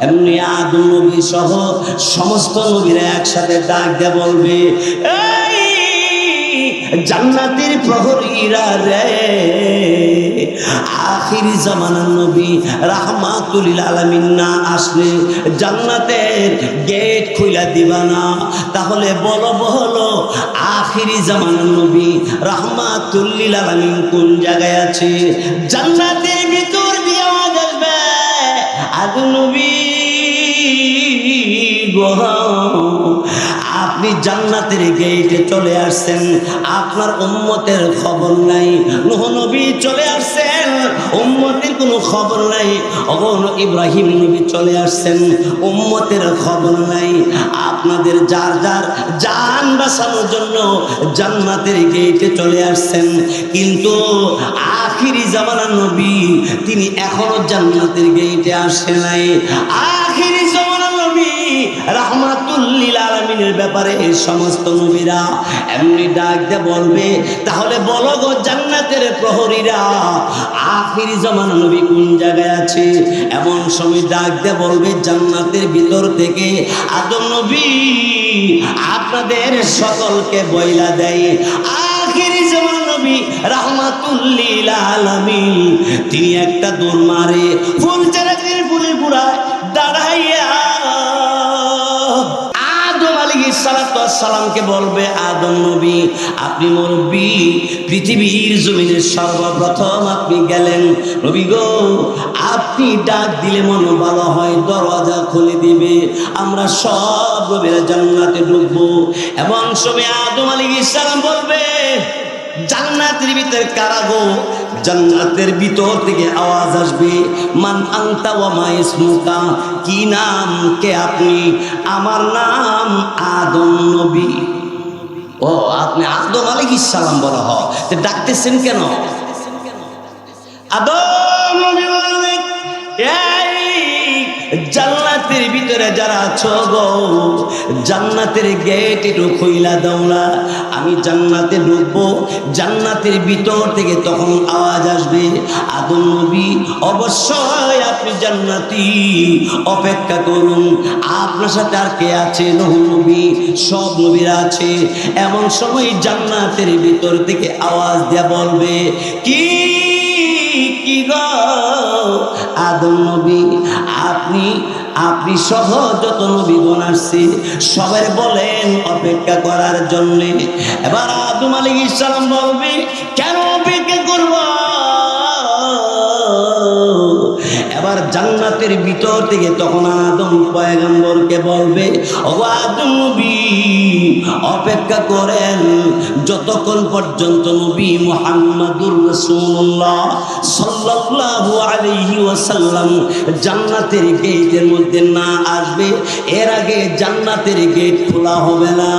এমনি আদম নবী সহ সমস্ত নবীরা একসাথে ডাক দিয়ে বলবে, এই জান্নাতের প্রহরীরা রে, আখির জামানার নবী রাহমাতুল লিল আলামিন না আসলে জান্নাতের গেট খুলে দিবা না? তাহলে বলো আখির জামানার নবী রাহমাতুল লিল আলামিন কোন জায়গায় আছে? জান্নাতের ভিতর দিয়ে আওয়াজ আসবে, আদম নবী গো, আপনি জান্নাতের গেটে চলে আসছেন, আপনার উম্মতের খবর নাই। নূহ নবী চলে আসছেন, উম্মতের কোনো খবর নাই। ইব্রাহিম নবী চলে আসছেন, উম্মতের খবর নাই। আপনাদের যার যার জান বাঁচানোর জন্য জান্নাতের গেটে চলে আসছেন, কিন্তু আখিরি জামানার নবী তিনি এখনো জান্নাতের গেটে আসে নাই। আখিরি জামানার নবী রাহমাতুল লিল আলামিনের ব্যাপারে এই সমস্ত নবীরা এমনি ডাক দিয়ে বলবে, তাহলে বলো গো জান্নাতের প্রহরীরা, আখিরি জামানার নবী কোন জায়গায় আছে? এমন সময় ডাক দিয়ে বলবে, জান্নাতের ভিতর থেকে আদম নবী আপনাদের সকলকে বইলা দেয়, আখিরি জামানার নবী রাহমাতুল লিল আলামিন তিনি একটা দৌড় মারে, ফুল চারাকের ফুলের গুড়ায় দাঁড়াইয়া সালামকে বলবে, আদম নবী আপনি মুরব্বী, পৃথিবীর জমিনের সর্বপ্রথম আপনি গেলেন, নবী গো আপনি ডাক দিলে মনে ভালো হয় দরজা খুলে দিবে, আমরা সব নবীরা জান্নাতে ঢুকবো। এমন সময় আদম আলাইহিস সালাম বলবে, জান্নাতের ভিতর কারা গো? জান্নাতের ভিতর থেকে আওয়াজ আসবে, মান আনতা ওয়া মা ইসমুকা, কি নাম, কে আপনি? আমার নাম আদম নবী। ও আপনি আদম আলাইহিস সালাম বলা হয়, ডাকতেছেন কেন? আদম নবী বললেন, এই জান্নাতের ভিতরে যারা আছো গো, জান্নাতের গেট একটু খুইলা দাও না, আমি জান্নাতে ঢুকবো। জান্নাতের ভিতর থেকে তখন আওয়াজ আসবে, আদম নবী অবশ্যই আপনি জান্নাতি, অপেক্ষা করুন, আপনার সাথে আর কে আছে? নূহ নবী, সব নবীরা আছে। এমন সময় জান্নাতের ভিতর থেকে আওয়াজ দেয়া বলবে, কি গো আদম নবী, আপনি সহ যত নবীগণ আসছে সবাই বলেন অপেক্ষা করার জন্য। এবার আদম আলাইহিস সালাম বলবে, কেন অপেক্ষা করব? এবার জান্নাতের ভিতর থেকে তখন আদম পয়গম্বরকে বলবে, ও আদম নবী অপেক্ষা করেন যতক্ষণ পর্যন্ত নবী মুহাম্মাদুর রাসূলুল্লাহ সাল্লাল্লাহু আলাইহি ওয়াসাল্লাম জান্নাতের গেটের মধ্যে না আসবে, এর আগে জান্নাতের গেট খোলা হবে না।